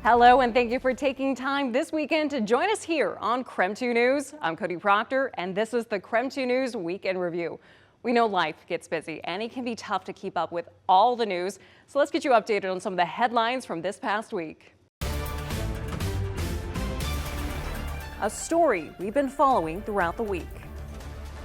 Hello, and thank you for taking time this weekend to join us here on KREM 2 News. I'm Cody Proctor, and this is the KREM 2 News Weekend Review. We know life gets busy, and it can be tough to keep up with all the news. So let's get you updated on some of the headlines from this past week. A story we've been following throughout the week.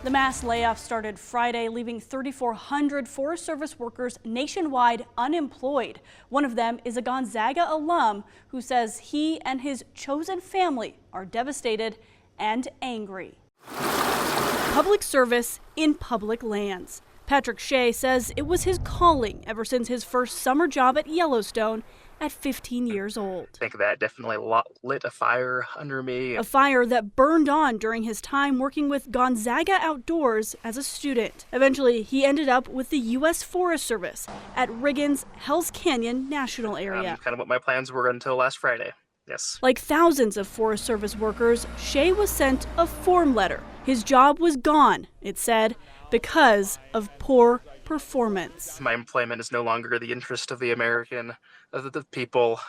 The mass layoff started Friday, leaving 3,400 Forest Service workers nationwide unemployed. One of them is a Gonzaga alum who says he and his chosen family are devastated and angry. Public service in public lands. Patrick Shea says it was his calling ever since his first summer job at Yellowstone at 15 years old. I think that definitely lit a fire under me. A fire that burned on during his time working with Gonzaga Outdoors as a student. Eventually, he ended up with the U.S. Forest Service at Riggins Hell's Canyon National Area. Kind of what my plans were until last Friday. Yes. Like thousands of Forest Service workers, Shea was sent a form letter. His job was gone, it said, because of poor performance. My employment is no longer the interest of the people,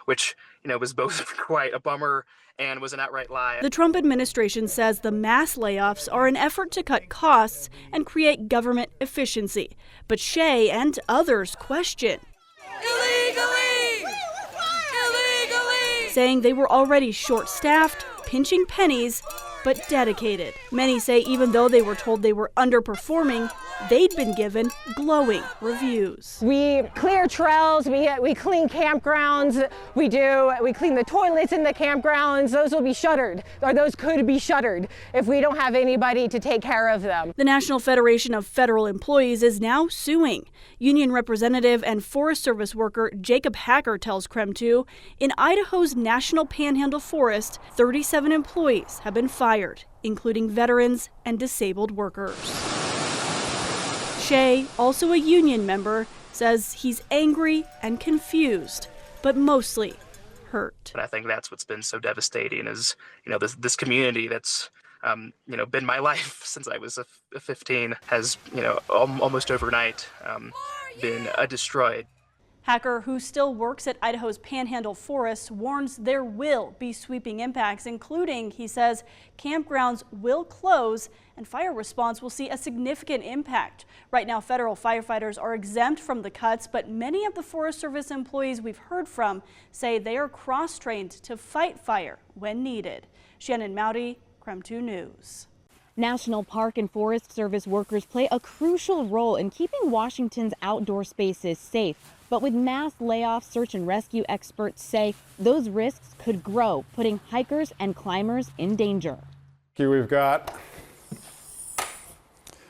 which, was both quite a bummer and was an outright lie. The Trump administration says the mass layoffs are an effort to cut costs and create government efficiency. But Shea and others question. Illegally! Saying they were already short-staffed, pinching pennies, but dedicated. Many say even though they were told they were underperforming, they'd been given glowing reviews. We clear trails, we clean campgrounds, we clean the toilets in the campgrounds. Those will be shuttered, or those could be shuttered if we don't have anybody to take care of them. The National Federation of Federal Employees is now suing. Union representative and Forest Service worker Jacob Hacker tells KREM 2, in Idaho's National Panhandle Forest, 37 employees have been fired, including veterans and disabled workers. Shea, also a union member, says he's angry and confused, but mostly hurt. And I think that's what's been so devastating is, this community that's, been my life since I was 15 has, almost overnight been destroyed. Hacker, who still works at Idaho's Panhandle Forests, warns there will be sweeping impacts, including, he says, campgrounds will close and fire response will see a significant impact. Right now, federal firefighters are exempt from the cuts, but many of the Forest Service employees we've heard from say they are cross-trained to fight fire when needed. Shannon Mowdy, KREM 2 News. National Park and Forest Service workers play a crucial role in keeping Washington's outdoor spaces safe. But with mass layoffs, search and rescue experts say those risks could grow, putting hikers and climbers in danger. Here we've got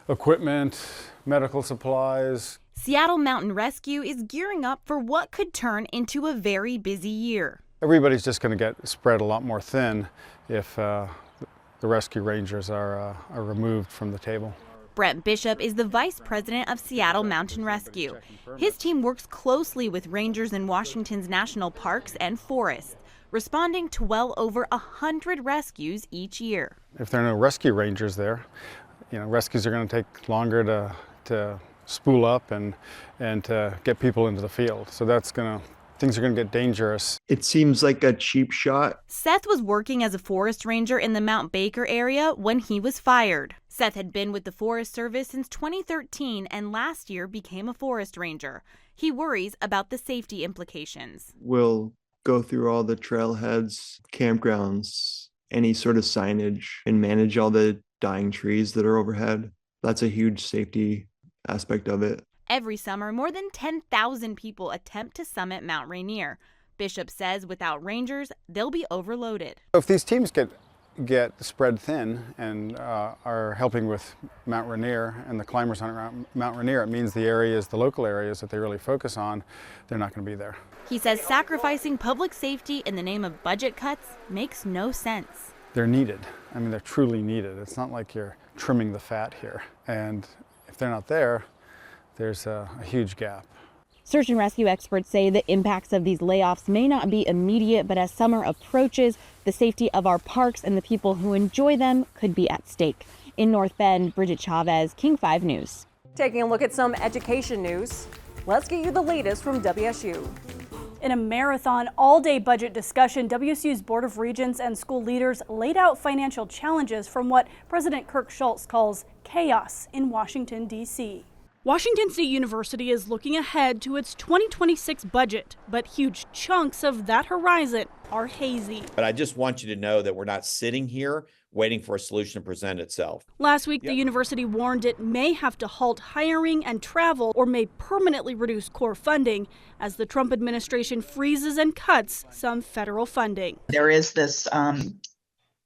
equipment, medical supplies. Seattle Mountain Rescue is gearing up for what could turn into a very busy year. Everybody's just going to get spread a lot more thin if the rescue rangers are removed from the table. Brett Bishop is the vice president of Seattle Mountain Rescue. His team works closely with rangers in Washington's national parks and forests, responding to well over 100 rescues each year. If there are no rescue rangers there, rescues are going to take longer to spool up and to get people into the field. So things are going to get dangerous. It seems like a cheap shot. Seth was working as a forest ranger in the Mount Baker area when he was fired. Seth had been with the Forest Service since 2013 and last year became a forest ranger. He worries about the safety implications. We'll go through all the trailheads, campgrounds, any sort of signage, and manage all the dying trees that are overhead. That's a huge safety aspect of it. Every summer, more than 10,000 people attempt to summit Mount Rainier. Bishop says without rangers, they'll be overloaded. If these teams get spread thin and are helping with Mount Rainier and the climbers on Mount Rainier, it means the local areas that they really focus on, they're not going to be there. He says sacrificing public safety in the name of budget cuts makes no sense. They're needed. I mean, they're truly needed. It's not like you're trimming the fat here. And if they're not there, there's a huge gap. Search and rescue experts say the impacts of these layoffs may not be immediate, but as summer approaches, the safety of our parks and the people who enjoy them could be at stake. In North Bend, Bridget Chavez, King 5 News. Taking a look at some education news, let's get you the latest from WSU. In a marathon all-day budget discussion, WSU's Board of Regents and school leaders laid out financial challenges from what President Kirk Schultz calls chaos in Washington, D.C. Washington State University is looking ahead to its 2026 budget, but huge chunks of that horizon are hazy. But I just want you to know that we're not sitting here waiting for a solution to present itself. Last week, the university warned it may have to halt hiring and travel or may permanently reduce core funding as the Trump administration freezes and cuts some federal funding. There is this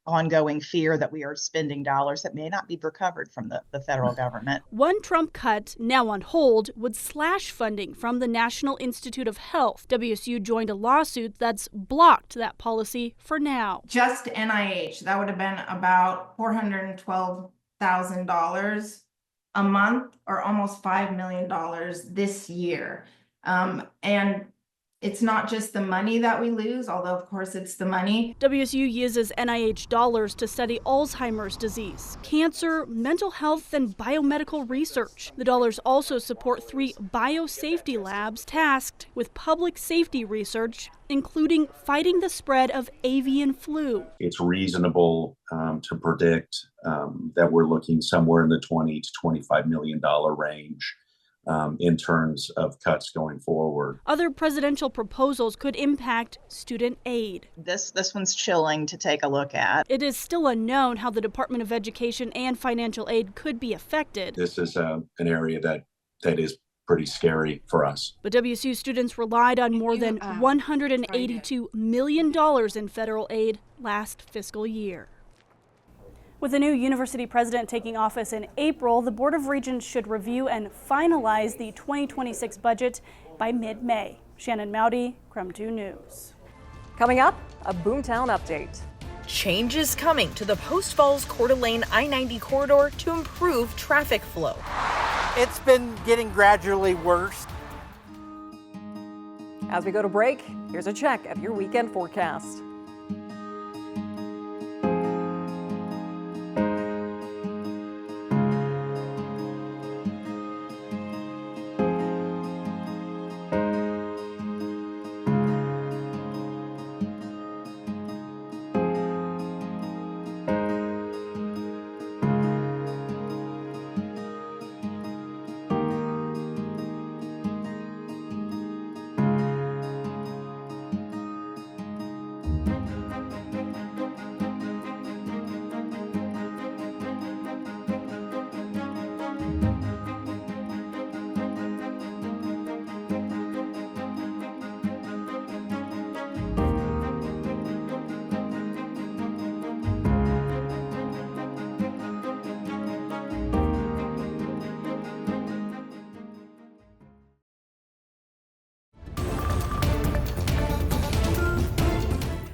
ongoing fear that we are spending dollars that may not be recovered from the federal government. One Trump cut, now on hold, would slash funding from the National Institute of Health. WSU joined a lawsuit that's blocked that policy for now. Just NIH, that would have been about $412,000 a month, or almost $5 million this year. And it's not just the money that we lose, although of course it's the money. WSU uses NIH dollars to study Alzheimer's disease, cancer, mental health, and biomedical research. The dollars also support 3 biosafety labs tasked with public safety research, including fighting the spread of avian flu. It's reasonable to predict that we're looking somewhere in the $20 to $25 million range in terms of cuts going forward. Other presidential proposals could impact student aid. This one's chilling to take a look at. It is still unknown how the Department of Education and financial aid could be affected. This is an area that is pretty scary for us. But WSU students relied on more than $182 million in federal aid last fiscal year. With the new university president taking office in April, the Board of Regents should review and finalize the 2026 budget by mid-May. Shannon Mowdy, KREM 2 News. Coming up, a Boomtown update. Change is coming to the Post Falls Coeur d'Alene I-90 corridor to improve traffic flow. It's been getting gradually worse. As we go to break, here's a check of your weekend forecast.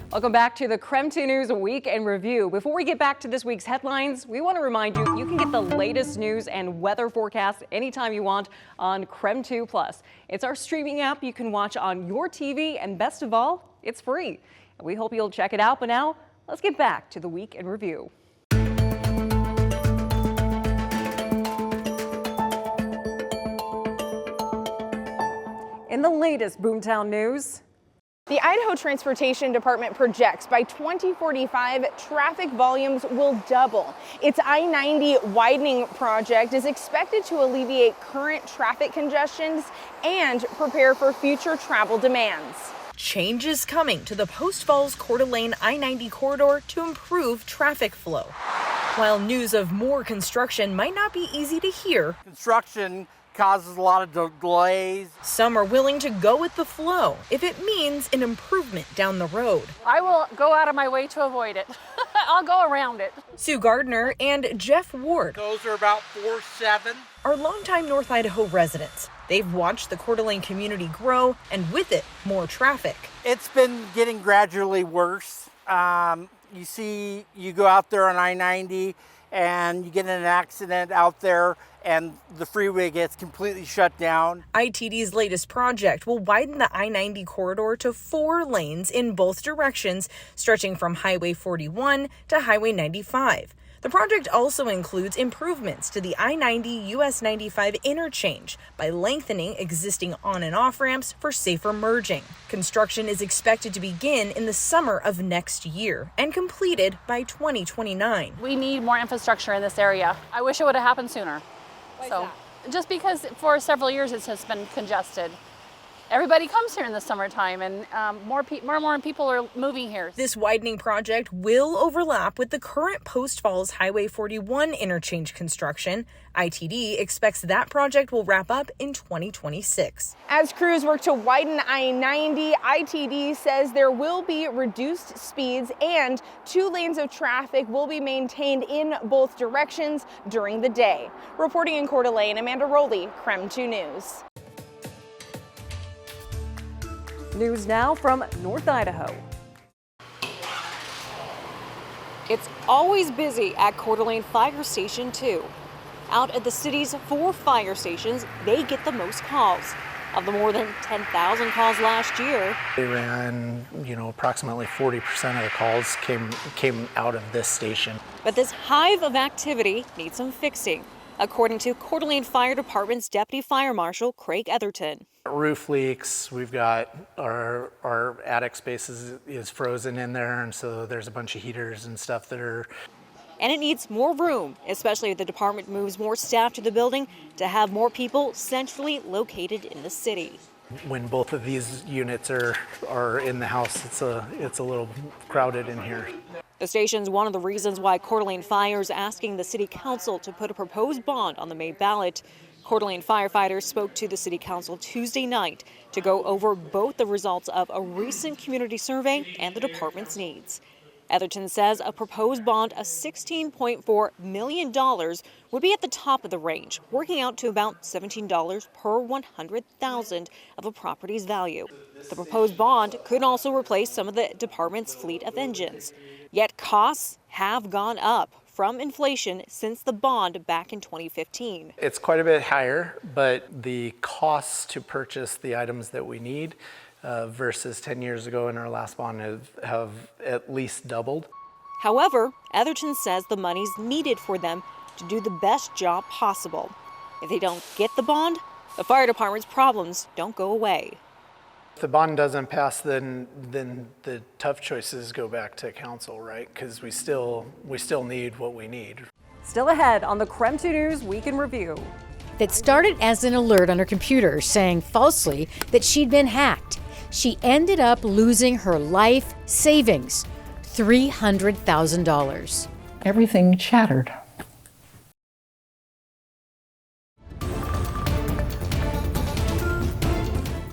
Welcome back to the KREM 2 News Week in Review. Before we get back to this week's headlines, we want to remind you can get the latest news and weather forecast anytime you want on KREM 2 Plus. It's our streaming app you can watch on your TV, and best of all, it's free. We hope you'll check it out, but now let's get back to the Week in Review. In the latest Boomtown news, the Idaho Transportation Department projects by 2045, traffic volumes will double. Its I-90 widening project is expected to alleviate current traffic congestions and prepare for future travel demands. Change is coming to the Post Falls Coeur d'Alene I-90 corridor to improve traffic flow. While news of more construction might not be easy to hear, Construction causes a lot of delays. Some are willing to go with the flow if it means an improvement down the road. I will go out of my way to avoid it. I'll go around it. Sue Gardner and Jeff Ward, Those are about 4.7. are longtime North Idaho residents. They've watched the Coeur d'Alene community grow, and with it, more traffic. It's been getting gradually worse. You go out there on I-90 and you get in an accident out there and the freeway gets completely shut down. ITD's latest project will widen the I-90 corridor to 4 lanes in both directions, stretching from Highway 41 to Highway 95. The project also includes improvements to the I-90 US 95 interchange by lengthening existing on and off ramps for safer merging. Construction is expected to begin in the summer of next year and completed by 2029. We need more infrastructure in this area. I wish it would have happened sooner. Just because for several years it's just been congested. Everybody comes here in the summertime, and more and more people are moving here. This widening project will overlap with the current Post Falls Highway 41 interchange construction. ITD expects that project will wrap up in 2026. As crews work to widen I-90, ITD says there will be reduced speeds and 2 lanes of traffic will be maintained in both directions during the day. Reporting in Coeur d'Alene, Amanda Rowley, KREM 2 News. News now from North Idaho. It's always busy at Coeur d'Alene Fire Station 2. Out at the city's 4 fire stations, they get the most calls. Of the more than 10,000 calls last year, they ran, approximately 40% of the calls came out of this station. But this hive of activity needs some fixing, according to Coeur d'Alene Fire Department's Deputy Fire Marshal Craig Etherton. Roof leaks, we've got our attic space is frozen in there, and so there's a bunch of heaters and stuff that are... And it needs more room, especially if the department moves more staff to the building to have more people centrally located in the city. When both of these units are in the house, it's a little crowded in here. The station's one of the reasons why Coeur d'Alene Fire is asking the city council to put a proposed bond on the May ballot. Coeur d'Alene firefighters spoke to the city council Tuesday night to go over both the results of a recent community survey and the department's needs. Etherton says a proposed bond of $16.4 million would be at the top of the range, working out to about $17 per 100,000 of a property's value. The proposed bond could also replace some of the department's fleet of engines. Yet costs have gone up from inflation since the bond back in 2015. It's quite a bit higher, but the costs to purchase the items that we need versus 10 years ago in our last bond have at least doubled. However, Etherton says the money's needed for them to do the best job possible. If they don't get the bond, the fire department's problems don't go away. If the bond doesn't pass, then the tough choices go back to council, right? Because we still need what we need. Still ahead on the KREM 2 News Week in Review. That started as an alert on her computer saying falsely that she'd been hacked. She ended up losing her life savings, $300,000. Everything shattered.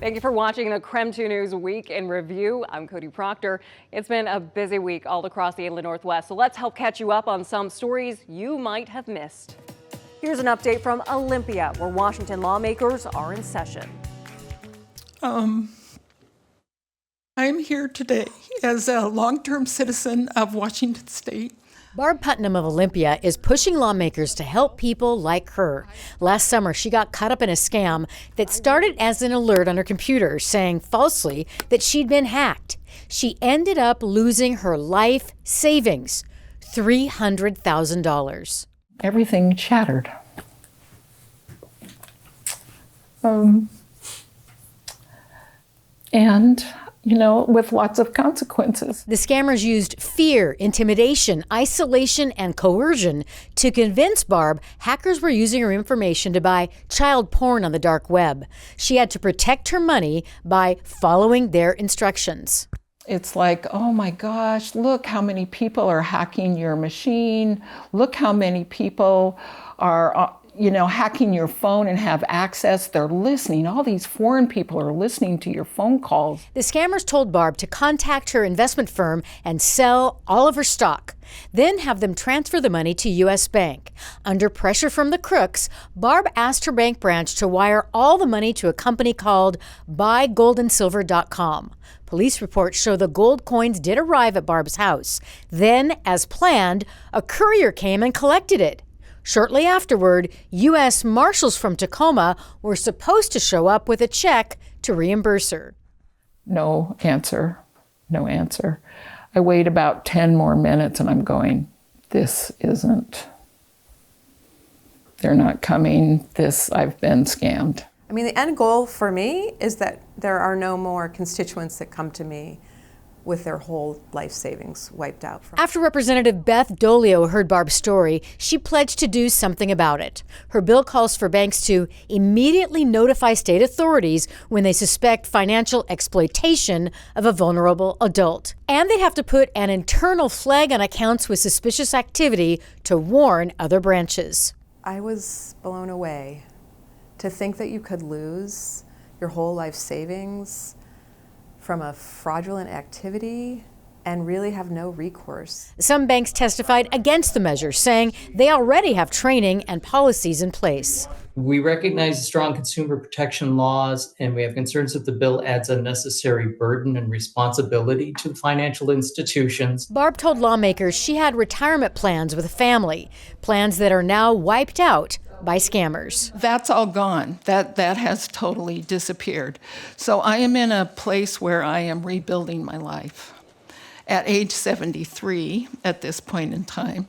Thank you for watching the KREM 2 News Week in Review. I'm Cody Proctor. It's been a busy week all across the Inland Northwest, so let's help catch you up on some stories you might have missed. Here's an update from Olympia, where Washington lawmakers are in session. I'm here today as a long-term citizen of Washington State. Barb Putnam of Olympia is pushing lawmakers to help people like her. Last summer, she got caught up in a scam that started as an alert on her computer saying falsely that she'd been hacked. She ended up losing her life savings, $300,000. Everything shattered. And with lots of consequences. The scammers used fear, intimidation, isolation, and coercion to convince Barb hackers were using her information to buy child porn on the dark web. She had to protect her money by following their instructions. It's like, oh my gosh, look how many people are hacking your machine. Look how many people are hacking your phone and have access. They're listening. All these foreign people are listening to your phone calls. The scammers told Barb to contact her investment firm and sell all of her stock, then have them transfer the money to U.S. Bank. Under pressure from the crooks, Barb asked her bank branch to wire all the money to a company called BuyGoldandSilver.com. Police reports show the gold coins did arrive at Barb's house. Then, as planned, a courier came and collected it. Shortly afterward, U.S. Marshals from Tacoma were supposed to show up with a check to reimburse her. No answer. No answer. I wait about 10 more minutes and I'm going, this isn't, they're not coming, I've been scammed. I mean, the end goal for me is that there are no more constituents that come to me with their whole life savings wiped out. After Representative Beth Dolio heard Barb's story, she pledged to do something about it. Her bill calls for banks to immediately notify state authorities when they suspect financial exploitation of a vulnerable adult. And they'd have to put an internal flag on accounts with suspicious activity to warn other branches. I was blown away to think that you could lose your whole life savings from a fraudulent activity and really have no recourse. Some banks testified against the measure, saying they already have training and policies in place. We recognize strong consumer protection laws, and we have concerns that the bill adds unnecessary burden and responsibility to financial institutions. Barb told lawmakers she had retirement plans with a family, plans that are now wiped out by scammers. That's all gone. That has totally disappeared. So I am in a place where I am rebuilding my life at age 73 at this point in time.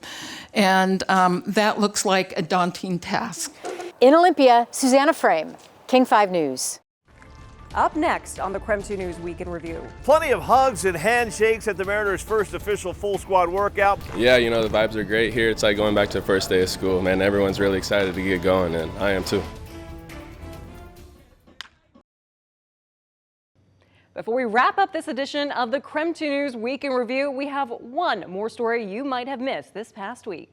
And that looks like a daunting task. In Olympia, Susanna Frame, King 5 News. Up next on the KREM 2 News Week in Review. Plenty of hugs and handshakes at the Mariners' first official full squad workout. Yeah, you know, the vibes are great here. It's like going back to the first day of school, man. Everyone's really excited to get going, and I am too. Before we wrap up this edition of the KREM 2 News Week in Review, we have one more story you might have missed this past week.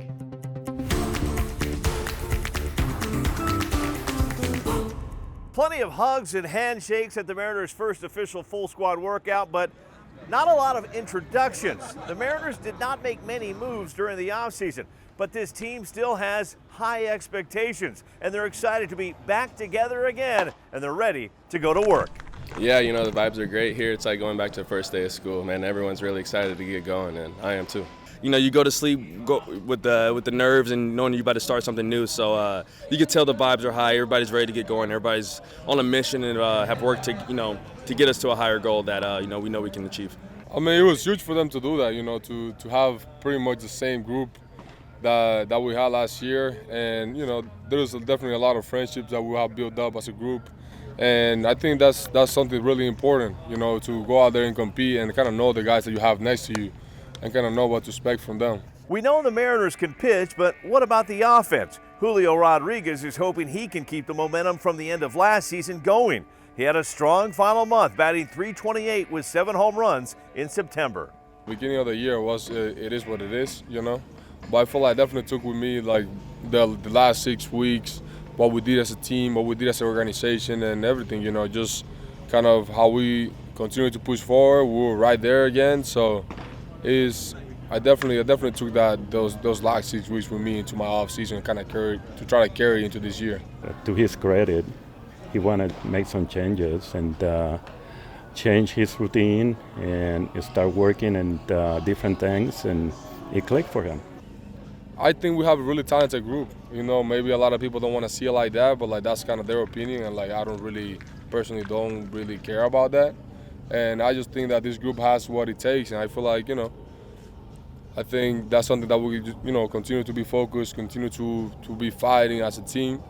Plenty of hugs and handshakes at the Mariners' first official full squad workout, but not a lot of introductions. The Mariners did not make many moves during the offseason, but this team still has high expectations, and they're excited to be back together again, and they're ready to go to work. Yeah, you know, the vibes are great here. It's like going back to the first day of school, man. Everyone's really excited to get going, and I am too. You know, you go to sleep with the nerves and knowing you're about to start something new. So you can tell the vibes are high. Everybody's ready to get going. Everybody's on a mission and have worked to get us to a higher goal that we know we can achieve. I mean, it was huge for them to do that. You know, to have pretty much the same group that we had last year, and you know, there's definitely a lot of friendships that we have built up as a group. And I think that's something really important. You know, to go out there and compete and kind of know the guys that you have next to you, and kind of know what to expect from them. We know the Mariners can pitch, but what about the offense? Julio Rodriguez is hoping he can keep the momentum from the end of last season going. He had a strong final month, batting .328 with 7 home runs in September. Beginning of the year it is what it is, you know. But I feel like I definitely took with me like the last 6 weeks, what we did as a team, what we did as an organization, and everything. You know, just kind of how we continue to push forward. We were right there again, so. I definitely took those last 6 weeks with me into my off season and kind of try to carry into this year. To his credit, he wanted to make some changes and change his routine and start working and different things, and it clicked for him. I think we have a really talented group. You know, maybe a lot of people don't want to see it like that, but like that's kind of their opinion, and like I don't really care about that. And I just think that this group has what it takes, and I feel like, you know, I think that's something that we, you know, continue to be focused, continue to be fighting as a team,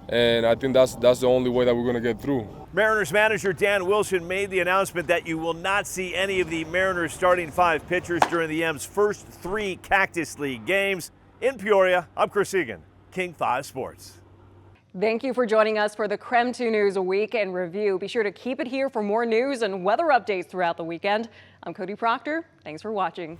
and I think that's the only way that we're going to get through. Mariners manager Dan Wilson made the announcement that you will not see any of the Mariners starting 5 pitchers during the M's first 3 Cactus League games. In Peoria, I'm Chris Egan, King 5 Sports. Thank you for joining us for the KREM 2 News Week in Review. Be sure to keep it here for more news and weather updates throughout the weekend. I'm Cody Proctor. Thanks for watching.